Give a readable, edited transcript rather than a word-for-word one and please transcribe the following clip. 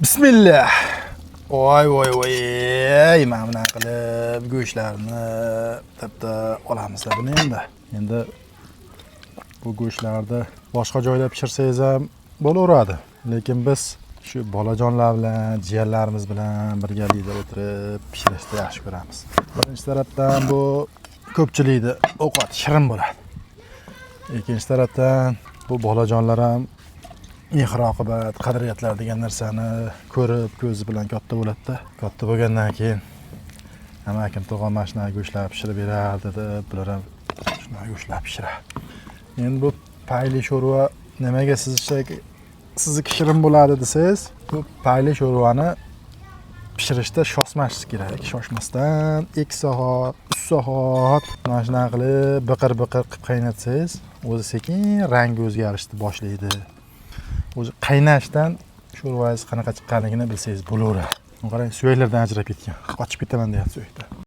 Bismillah. Voy voy voy. Mana bunaqa qilib go'shtlarni bitta olamizlar buni endi. Endi bu go'shtlarni boshqa joyda pishirsangiz ham bo'laveradi. Lekin biz shu bolajonlar bilan, jiyanlarimiz bilan birgalikda o'tirib pishirishni yaxshi ko'ramiz. Birinchi tarafdan bu ko'pchilikni ovqat shirin bo'ladi. Ikkinchi tarafdan bu bolajonlar ham mehr-oqibat, qadriyatlar degan narsani ko'rib, ko'zi bilan katta bo'ladi-da. Katta bo'lgandan keyin amakim tog'am mana shunaqa go'shtlar pishirib berardi deb, bular ham shunaqa go'shtlar pishiradi. Endi bu payli sho'rva nimaga sizniki shirin bo'ladi desangiz, bu payli sho'rvani pishirishda shoshmashingiz kerak. Shoshmasdan 2 soat, 3 soat mana shunaqa qilib biqir-biqir qilib qaynatsangiz, o'zi sekin rangi o'zgarishni boshlaydi. O'zi qaynashdan sho'rvangiz qanaqa chiqqanligini bilsangiz bo'laveradi. Qarang, suyaklardan ajrab ketgan. Qochib ketaman deyapti suyaklar.